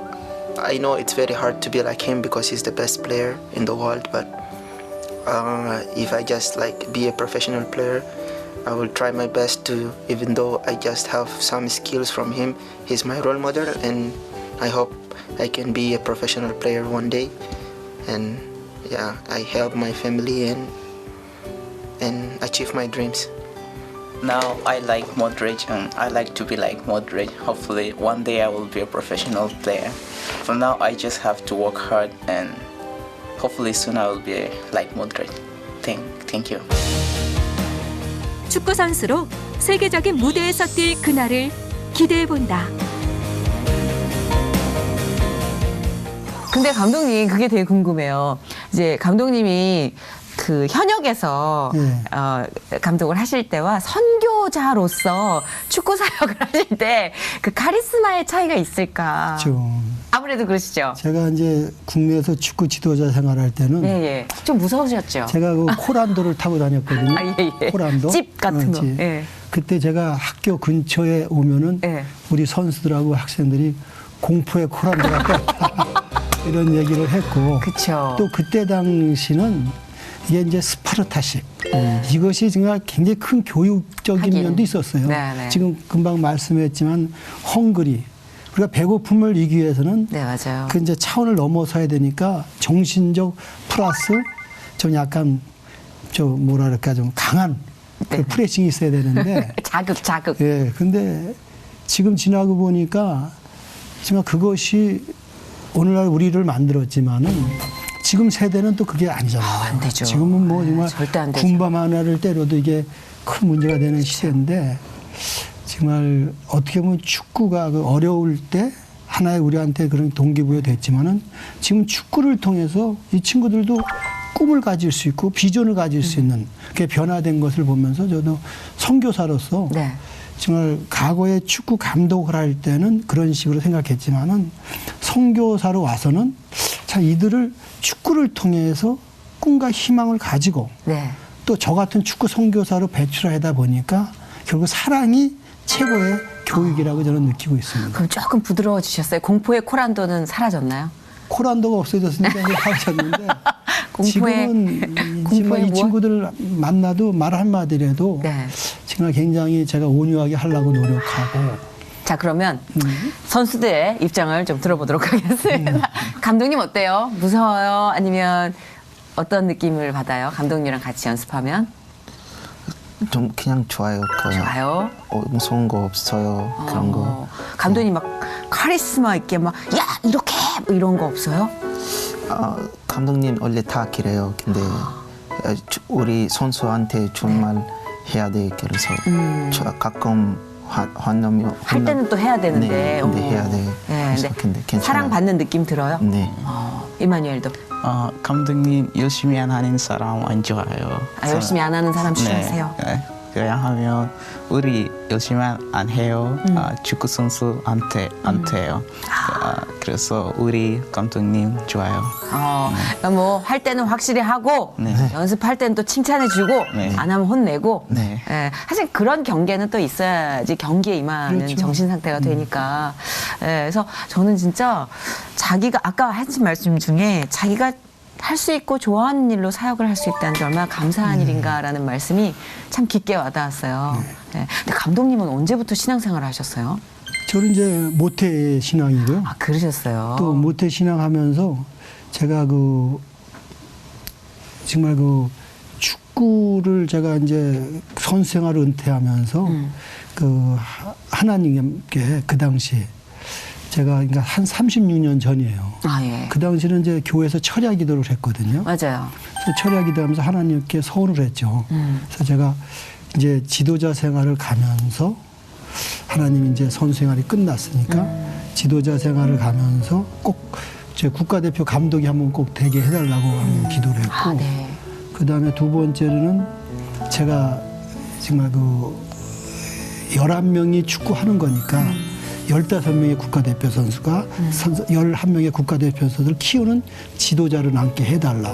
I know it's very hard to be like him because he's the best player in the world. But if I just be a professional player, I will try my best to. Even though I just have some skills from him, he's my role model, and I hope I can be a professional player one day. And yeah, I help my family and achieve my dreams. Now I like Modric and I like to be like Modric. Hopefully one day I will be a professional player. For now I just have to work hard and hopefully soon I will be like Modric. Thank you. 축구 선수로 세계적인 무대에서 뛸 그날을 기대해본다. 근데 감독님 그게 되게 궁금해요. 이제 감독님이 그 현역에서 네. 감독을 하실 때와 선교자로서 축구 사역을 하실 때 그 카리스마의 차이가 있을까? 좀 아무래도 그러시죠. 제가 이제 국내에서 축구 지도자 생활할 때는 예, 예. 좀 무서우셨죠? 제가 그 코란도를 타고 다녔거든요. 아, 예, 예. 코란도. 집 같은 거. 집. 예. 그때 제가 학교 근처에 오면은 예. 우리 선수들하고 학생들이 공포의 코란도가 떴다. 이런 얘기를 했고. 그쵸. 또 그때 당시는 이게 이제 스파르타식. 이것이 정말 굉장히 큰 교육적인 하긴. 면도 있었어요. 네. 지금 금방 말씀했지만 헝그리. 우리가 배고픔을 이기기 위해서는 네, 맞아요. 그 이제 차원을 넘어서야 되니까 정신적 플러스 좀 약간 좀 뭐랄까 좀 강한 그 네. 프레싱이 있어야 되는데 자극. 예 근데 지금 지나고 보니까 정말 그것이 오늘날 우리를 만들었지만은 지금 세대는 또 그게 아니잖아요. 안 되죠. 지금은 뭐 정말 절대 안 되죠. 군밤 하나를 때려도 이게 큰 문제가 되는 시대인데 정말 어떻게 보면 축구가 그 어려울 때 하나의 우리한테 그런 동기부여 됐지만은 지금 축구를 통해서 이 친구들도 꿈을 가질 수 있고 비전을 가질 수 있는 그게 변화된 것을 보면서 저도 선교사로서 네. 정말 과거에 축구 감독을 할 때는 그런 식으로 생각했지만은 선교사로 와서는 참 이들을 축구를 통해서 꿈과 희망을 가지고 네. 또 저 같은 축구 선교사로 배출하다 보니까 결국 사랑이 최고의 교육이라고 저는 느끼고 있습니다. 그럼 조금 부드러워지셨어요? 공포의 코란도는 사라졌나요? 코란도가 없어졌으니까 이제 사라졌는데 공포의 지금은 정말 이 무엇? 친구들 만나도 말 한마디라도 네. 정말 굉장히 제가 온유하게 하려고 노력하고 자, 그러면 선수들의 입장을 좀 들어보도록 하겠습니다. 감독님 어때요? 무서워요? 아니면 어떤 느낌을 받아요? 감독님이랑 같이 연습하면? 좀 그냥 좋아요. 좋아요. 무서운 거 없어요. 그런 거. 감독님 막 카리스마 있게 막 야 이렇게 뭐 이런 거 없어요? 감독님 원래 다 그래요. 근데 우리 선수한테 좋은 말 해야 돼. 그래서 가끔 화나면 할 때는 또 해야 되는데. 네, 근데 해야 돼. 네, 그래서 근데 괜찮아요. 사랑받는 느낌 들어요? 네. 이마누엘도. 감독님 열심히 안 하는 사람 안 좋아요. 열심히 안 하는 사람 싫어하세요? 네. 왜냐하면 우리 열심히 안 해요. 축구 선수 안 돼요. 그래서 우리 감독님 좋아요. 뭐 할 때는 확실히 하고 네. 연습할 때는 또 칭찬해주고 네. 안 하면 혼내고. 네. 예, 사실 그런 경계는 또 있어야지 경기에 임하는 그렇죠. 정신 상태가 되니까. 예, 그래서 저는 진짜 자기가 아까 하신 말씀 중에 자기가 할 수 있고 좋아하는 일로 사역을 할 수 있다는 게 얼마나 감사한 일인가라는 말씀이 참 깊게 와닿았어요. 예. 근데 감독님은 언제부터 신앙생활을 하셨어요? 저는 이제 모태 신앙이고요. 아, 그러셨어요. 또 모태 신앙하면서 제가 그 정말 그 축구를 제가 이제 선수 생활을 은퇴하면서 그 하나님께 그 당시 제가 그러니까 한 36년 전이에요. 아, 예. 그 당시는 이제 교회에서 철야 기도를 했거든요. 맞아요. 그래서 철야 기도하면서 하나님께 서원을 했죠. 그래서 제가 이제 지도자 생활을 가면서 하나님 이제 선수 생활이 끝났으니까 지도자 생활을 가면서 꼭 제 국가대표 감독이 한번 꼭 되게 해달라고 하는 기도를 했고 아, 네. 그 다음에 두 번째로는 제가 정말 그 11명이 축구하는 거니까 15명의 국가대표 선수가 11명의 국가대표 선수를 키우는 지도자를 남게 해달라.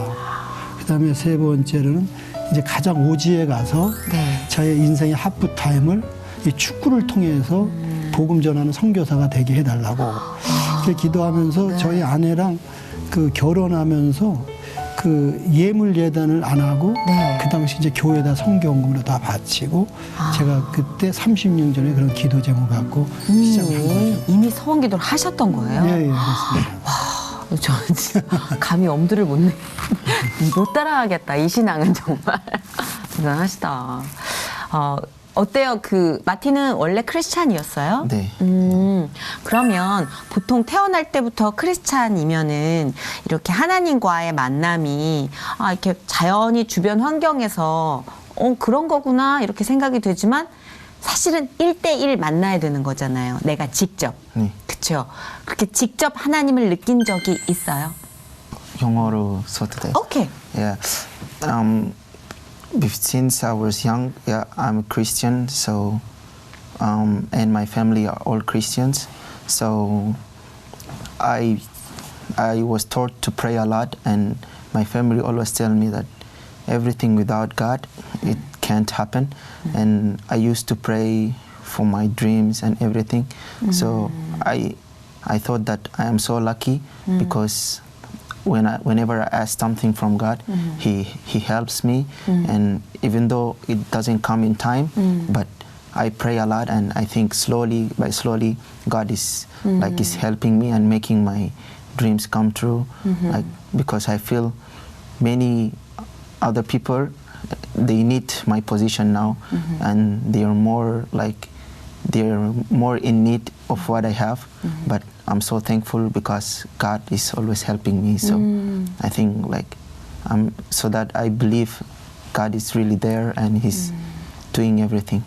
그 다음에 세 번째로는 이제 가장 오지에 가서 네. 저의 인생의 하프타임을 이 축구를 통해서 복음 전하는 선교사가 되게 해달라고 이렇게 기도하면서 저희 아내랑 그 결혼하면서 그 예물 예단을 안 하고 네. 그 당시 이제 교회에다 성경금으로 다 바치고 제가 그때 30년 전에 그런 기도 제목 갖고 시작을 한 거죠. 이미 서원 기도를 하셨던 거예요? 예, 예, 그렇습니다. 저는 진짜 감히 엄두를 못 따라하겠다. 이 신앙은 정말 대단하시다. 어때요? 그 마틴은 원래 크리스찬이었어요? 네. 그러면 보통 태어날 때부터 크리스찬이면은 이렇게 하나님과의 만남이 이렇게 자연히 주변 환경에서 그런 거구나 이렇게 생각이 되지만 사실은 1대1 만나야 되는 거잖아요. 내가 직접. 네. 그렇죠. 그렇게 직접 하나님을 느낀 적이 있어요? 영어로 써도 돼요? 오케이. Yeah. Since I was young, yeah, I'm a Christian, so and my family are all Christians, so I was taught to pray a lot, and my family always tell me that everything without God, it can't happen, and I used to pray for my dreams and everything. So I thought that I am so lucky because whenever I ask something from God, He helps me, and even though it doesn't come in time, but I pray a lot, and I think slowly by slowly, God is like is helping me and making my dreams come true. Like because I feel many other people, they need my position now, and they are more in need of what I have. But I'm so thankful because God is always helping me. So I think so that I believe God is really there and He's doing everything.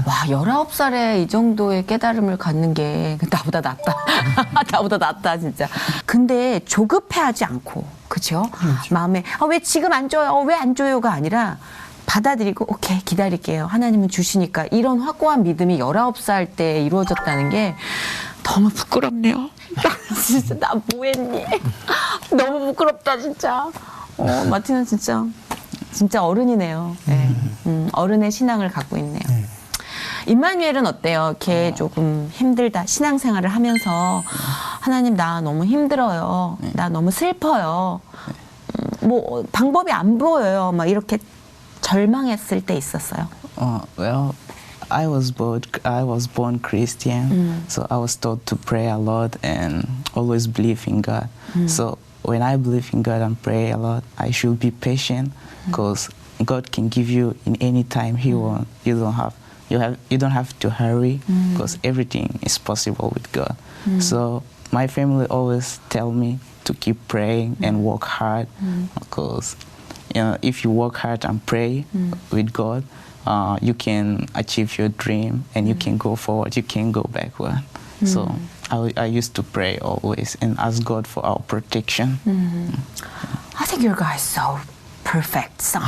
와, 19살에 이 정도의 깨달음을 갖는 게 나보다 낫다. 나보다 낫다, 진짜. 근데 조급해하지 않고, 그렇죠? 마음에 왜 지금 안 줘요? 왜 안 줘요가 아니라 받아들이고 오케이 기다릴게요. 하나님은 주시니까 이런 확고한 믿음이 19살 때 이루어졌다는 게 너무 부끄럽네요. 진짜 나 뭐했니? 너무 부끄럽다 진짜. 마틴은 진짜 어른이네요. 네. 어른의 신앙을 갖고 있네요. 임마누엘은 어때요? 걔 조금 힘들다. 신앙생활을 하면서 하나님 나 너무 힘들어요. 나 너무 슬퍼요. 뭐 방법이 안 보여요. 막 이렇게 절망했을 때 있었어요. Well, I was born Christian, so I was taught to pray a lot and always believe in God. So when I believe in God and pray a lot, I should be patient because God can give you in any time He wants. You don't have to hurry because everything is possible with God. So my family always tell me to keep praying and work hard because if you work hard and pray with God, you can achieve your dream and you can go forward. You can go backward. So I used to pray always and ask God for our protection. I think your guy is so perfect son.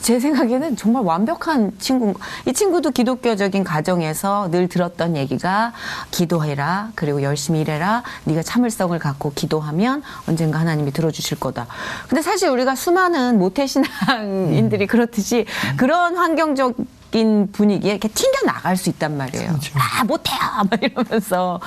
제 생각에는 정말 완벽한 친구. 이 친구도 기독교적인 가정에서 늘 들었던 얘기가 기도해라. 그리고 열심히 일해라. 네가 참을성을 갖고 기도하면 언젠가 하나님이 들어주실 거다. 근데 사실 우리가 수많은 모태신앙인들이 그렇듯이 그런 환경적인 분위기에 이렇게 튕겨나갈 수 있단 말이에요. 그렇죠. 아, 못해요. 막 이러면서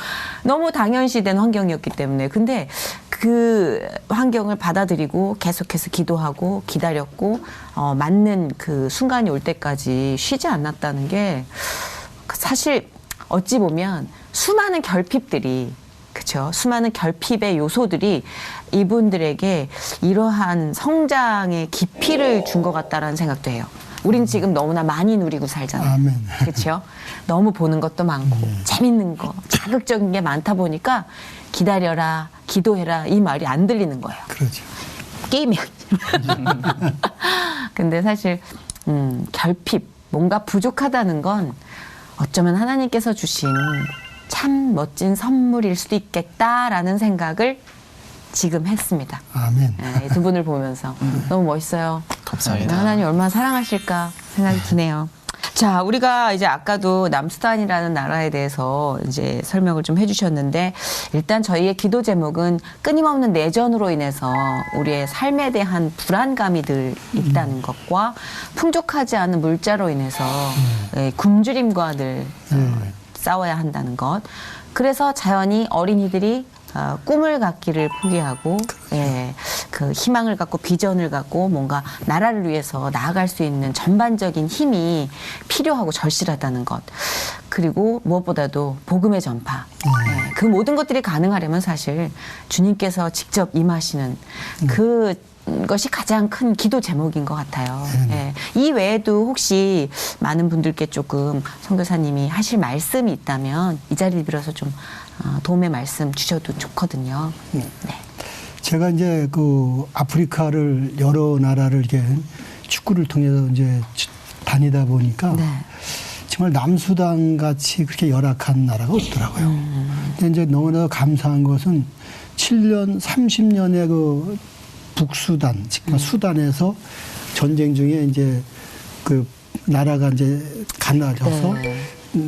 너무 당연시된 환경이었기 때문에. 근데 그 환경을 받아들이고 계속해서 기도하고 기다렸고 맞는 그 순간이 올 때까지 쉬지 않았다는 게 사실 어찌 보면 수많은 결핍들이 그렇죠. 수많은 결핍의 요소들이 이분들에게 이러한 성장의 깊이를 준 것 같다라는 생각도 해요. 우린 지금 너무나 많이 누리고 살잖아요. 아멘. 그렇죠? 너무 보는 것도 많고 재밌는 거, 자극적인 게 많다 보니까 기다려라, 기도해라 이 말이 안 들리는 거예요. 그렇죠. 게임이야. 근데 사실 결핍, 뭔가 부족하다는 건 어쩌면 하나님께서 주신 참 멋진 선물일 수도 있겠다라는 생각을 지금 했습니다. 아멘. 네, 두 분을 보면서 너무 멋있어요. 감사합니다. 하나님 얼마나 사랑하실까 생각이 드네요. 자, 우리가 이제 아까도 남수단이라는 나라에 대해서 이제 설명을 좀 해주셨는데 일단 저희의 기도 제목은 끊임없는 내전으로 인해서 우리의 삶에 대한 불안감이 늘 있다는 것과 풍족하지 않은 물자로 인해서 굶주림과 늘 싸워야 한다는 것. 그래서 자연히 어린이들이 꿈을 갖기를 포기하고 그 희망을 갖고 비전을 갖고 뭔가 나라를 위해서 나아갈 수 있는 전반적인 힘이 필요하고 절실하다는 것. 그리고 무엇보다도 복음의 전파. 그 모든 것들이 가능하려면 사실 주님께서 직접 임하시는 그것이 가장 큰 기도 제목인 것 같아요. 이 외에도 혹시 많은 분들께 조금 선교사님이 하실 말씀이 있다면 이 자리를 빌어서 좀 도움의 말씀 주셔도 좋거든요. 네. 제가 이제 그 아프리카를 여러 나라를 이렇게 축구를 통해서 이제 다니다 보니까 정말 남수단 같이 그렇게 열악한 나라가 없더라고요. 근데 이제 너무나 감사한 것은 7년, 30년의 그 북수단, 즉 수단에서 전쟁 중에 이제 그 나라가 이제 갈라져서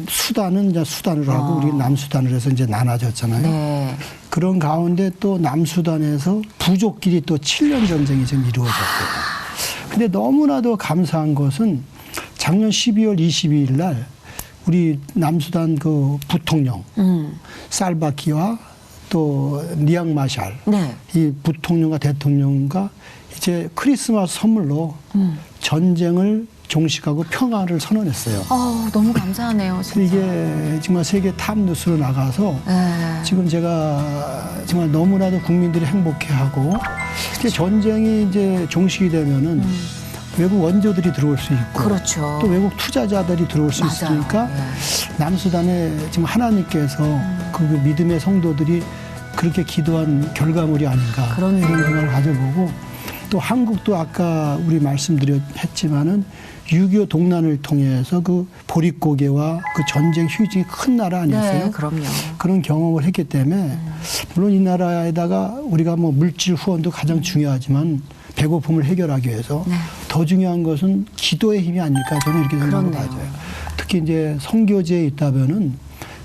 수단은 이제 수단으로 하고 우리 남수단으로 해서 이제 나눠졌잖아요. 네. 그런 가운데 또 남수단에서 부족끼리 또 7년 전쟁이 좀 이루어졌거든요. 근데 너무나도 감사한 것은 작년 12월 22일 날 우리 남수단 그 부통령 살바키와 또 리앙 마샬 네. 이 부통령과 대통령과 이제 크리스마스 선물로 전쟁을 종식하고 평화를 선언했어요. 너무 감사하네요. 진짜. 이게 정말 세계 탑뉴스로 나가서 지금 제가 정말 너무나도 국민들이 행복해하고 이제 전쟁이 이제 종식이 되면은 외국 원조들이 들어올 수 있고 그렇죠. 또 외국 투자자들이 들어올 수 맞아요. 있으니까 남수단에 지금 하나님께서 그 믿음의 성도들이 그렇게 기도한 결과물이 아닌가 그렇네요. 이런 생각을 가져보고 또 한국도 아까 우리 말씀드렸지만은 6.25 동란을 통해서 그 보릿고개와 그 전쟁 휴징이 큰 나라 아니었어요? 네, 그럼요. 그런 경험을 했기 때문에 물론 이 나라에다가 우리가 뭐 물질 후원도 가장 중요하지만 배고픔을 해결하기 위해서 더 중요한 것은 기도의 힘이 아닐까 저는 이렇게 생각을 가져요. 특히 이제 선교지에 있다면은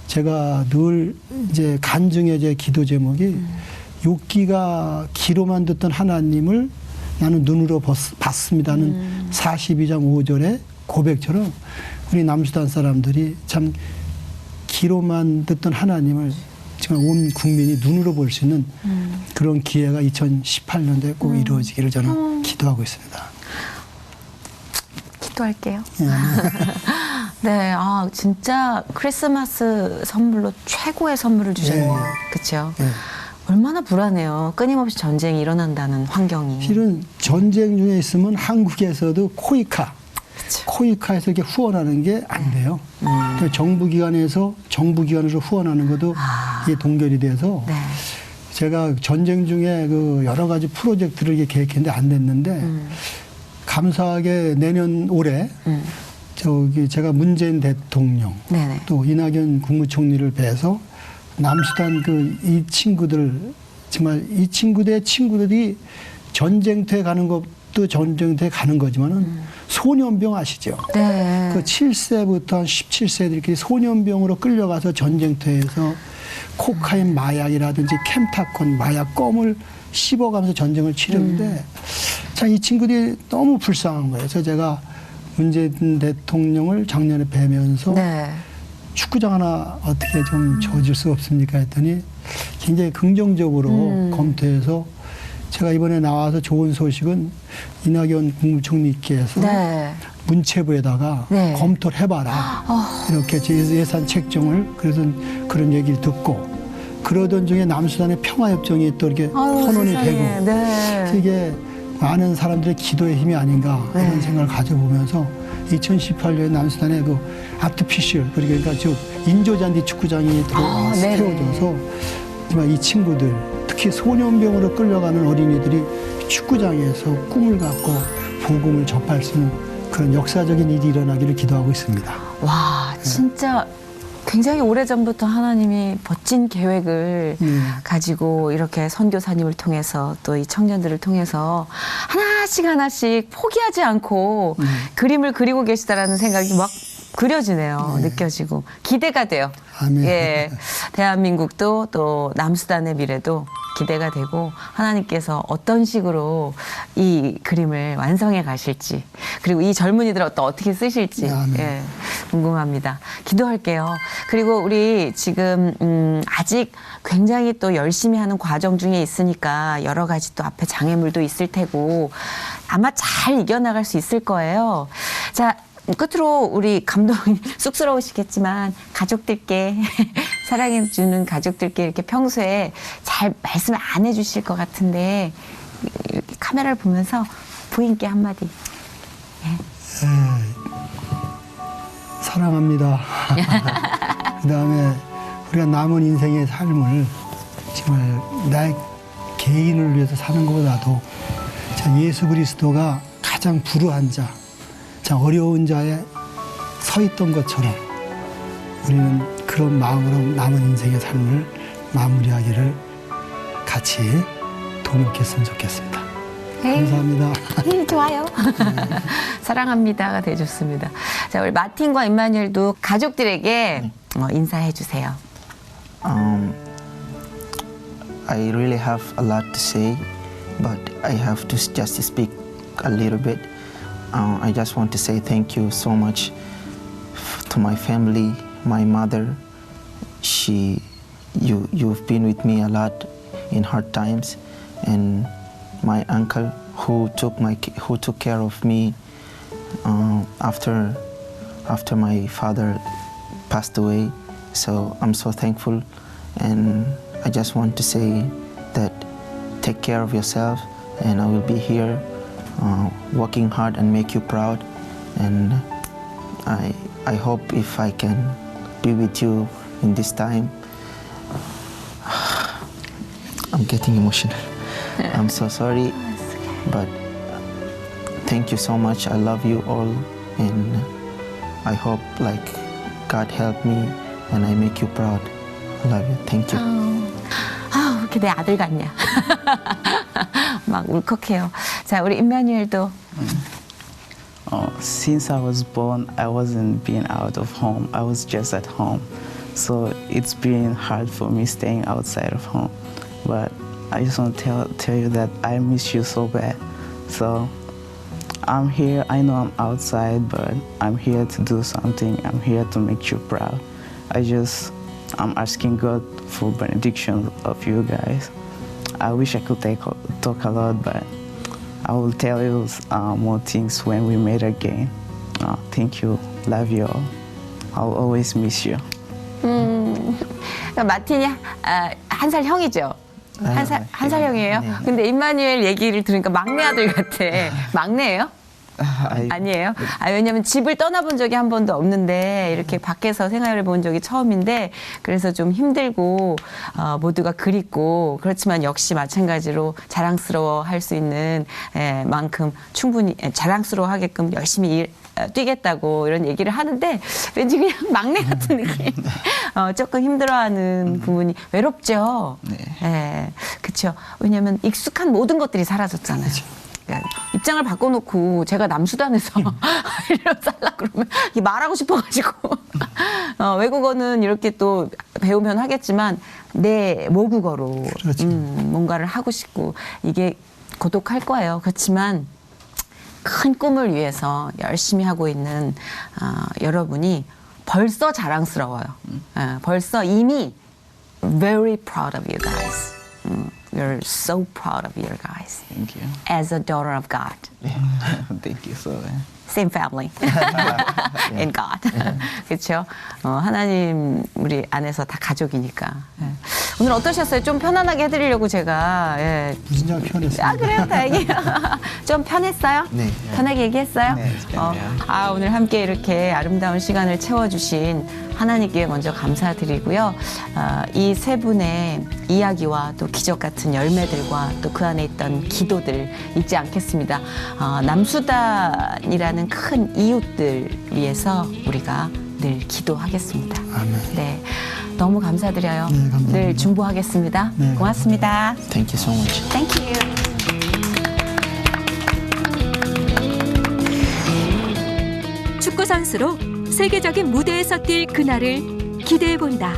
제가 늘 이제 간증의 제 기도 제목이 욥기가 귀로만 듣던 하나님을 나는 눈으로 봤습니다는 42장 5절의 고백처럼 우리 남수단 사람들이 참 귀로만 듣던 하나님을 정말 온 국민이 눈으로 볼 수 있는 그런 기회가 2018년도에 꼭 이루어지기를 저는 기도하고 있습니다. 기도할게요. 네, 진짜 크리스마스 선물로 최고의 선물을 주셨네요. 그렇죠? 네. 얼마나 불안해요. 끊임없이 전쟁이 일어난다는 환경이. 실은 전쟁 중에 있으면 한국에서도 코이카에서 이렇게 후원하는 게 안 돼요. 그러니까 정부기관으로 후원하는 것도 이게 동결이 돼서 제가 전쟁 중에 그 여러 가지 프로젝트를 이렇게 계획했는데 안 됐는데 감사하게 내년 올해 제가 문재인 대통령 또 이낙연 국무총리를 뵈서 남수단 이 친구들 정말 이 친구들이 전쟁터에 가는 것도 전쟁터에 가는 거지만은 소년병 아시죠? 네. 그 7세부터 한 17세들끼리 소년병으로 끌려가서 전쟁터에서 코카인 마약이라든지 캠타콘 마약 껌을 씹어가면서 전쟁을 치르는데 참 이 친구들이 너무 불쌍한 거예요. 그래서 제가 문재인 대통령을 작년에 뵈면서 축구장 하나 어떻게 좀 줘줄 수 없습니까 했더니 굉장히 긍정적으로 검토해서 제가 이번에 나와서 좋은 소식은 이낙연 국무총리께서 문체부에다가 검토를 해봐라 이렇게 예산 책정을 그래서 그런 얘기를 듣고 그러던 중에 남수단의 평화협정이 또 이렇게 선언이 되고 이게 많은 사람들의 기도의 힘이 아닌가 이런 생각을 가져보면서 2018년에 남수단에 그 아트피셜 그러니까 즉 인조잔디 축구장이 들어와서 세워져서 정말 이 친구들 특히 소년병으로 끌려가는 어린이들이 축구장에서 꿈을 갖고 복음을 접할 수 있는 그런 역사적인 일이 일어나기를 기도하고 있습니다. 와, 진짜 굉장히 오래전부터 하나님이 멋진 계획을 가지고 이렇게 선교사님을 통해서 또 이 청년들을 통해서 하나씩 포기하지 않고 그림을 그리고 계시다라는 생각이 막 그려지네요. 느껴지고 기대가 돼요. 아멘. 예, 대한민국도 또 남수단의 미래도 기대가 되고 하나님께서 어떤 식으로 이 그림을 완성해 가실지 그리고 이 젊은이들을 또 어떻게 쓰실지 예, 궁금합니다. 기도할게요. 그리고 우리 지금 아직 굉장히 또 열심히 하는 과정 중에 있으니까 여러 가지 또 앞에 장애물도 있을 테고 아마 잘 이겨나갈 수 있을 거예요. 자, 끝으로 우리 감독님 쑥스러우시겠지만 가족들께 사랑해주는 가족들께 이렇게 평소에 잘 말씀을 안 해주실 것 같은데 이렇게 카메라를 보면서 부인께 한마디. 사랑합니다. 그다음에 우리가 남은 인생의 삶을 정말 나의 개인을 위해서 사는 것보다도 예수 그리스도가 가장 불우한 자, 어려운 자의 서 있던 것처럼 우리는 그런 마음으로 남은 인생의 삶을 마무리하기를 같이 동역했으면 좋겠습니다. 감사합니다. 좋아요. 사랑합니다가 되줬습니다. 자, 우리 마틴과 임마누엘도 가족들에게 인사해 주세요. I really have a lot to say, but I have to just speak a little bit. I just want to say thank you so much to my family, my mother. You've been with me a lot in hard times, and my uncle who took care of me after my father passed away. So I'm so thankful, and I just want to say that take care of yourself, and I will be here working hard and make you proud. And I hope if I can be with you in this time. I'm getting emotional. I'm so sorry, but thank you so much. I love you all, and I hope like God help me and I make you proud. I love you. Thank you. 아, 왜 이렇게 내 아들 같냐? 막 울컥해요. 자, 우리 임마누엘도. Since I was born, I wasn't being out of home. I was just at home. So it's been hard for me staying outside of home. But I just want to tell you that I miss you so bad. So I'm here. I know I'm outside, but I'm here to do something. I'm here to make you proud. I'm asking God for benediction of you guys. I wish I could talk a lot, but I will tell you more things when we meet again. Thank you. Love you all. I'll always miss you. 마틴이 한 살 형이죠? 한 살 형이에요? 네. 근데 임마누엘 얘기를 들으니까 막내 아들 같아. 막내예요? 아니에요? 왜냐면 집을 떠나본 적이 한 번도 없는데 이렇게 밖에서 생활을 본 적이 처음인데 그래서 좀 힘들고 모두가 그립고 그렇지만 역시 마찬가지로 자랑스러워 할 수 있는 만큼 충분히 자랑스러워하게끔 열심히 뛰겠다고 이런 얘기를 하는데 왠지 그냥 막내 같은 느낌. 조금 힘들어하는 부분이 외롭죠. 네. 그렇죠. 왜냐하면 익숙한 모든 것들이 사라졌잖아요. 그러니까 입장을 바꿔놓고 제가 남수단에서 아이를 살라 그러면 말하고 싶어가지고 외국어는 이렇게 또 배우면 하겠지만 내 모국어로 그렇죠. 뭔가를 하고 싶고 이게 고독할 거예요. 그렇지만 큰 꿈을 위해서 열심히 하고 있는 여러분이 벌써 자랑스러워요. 벌써 이미 very proud of you guys. We're so proud of you guys. Thank you. As a daughter of God. Thank you so much. Same family in God. 그렇죠? 하나님 우리 안에서 다 가족이니까. 오늘 어떠셨어요? 좀 편안하게 해드리려고 제가. 무슨 장 편했어요? 그래요? 다행이에요. 좀 편했어요? 네. 편하게 얘기했어요? 네, 편해요. 오늘 함께 이렇게 아름다운 시간을 채워주신 하나님께 먼저 감사드리고요. 이 세 분의 이야기와 또 기적 같은 열매들과 또 그 안에 있던 기도들 잊지 않겠습니다. 남수단이라는 큰 이웃들 위해서 우리가 늘 기도하겠습니다. 아멘. 네, 너무 감사드려요. 네, 감사합니다. 늘 중보하겠습니다. 네, 고맙습니다. Thank you so much. Thank you. 축구 선수로 세계적인 무대에서 뛸 그날을 기대해 본다.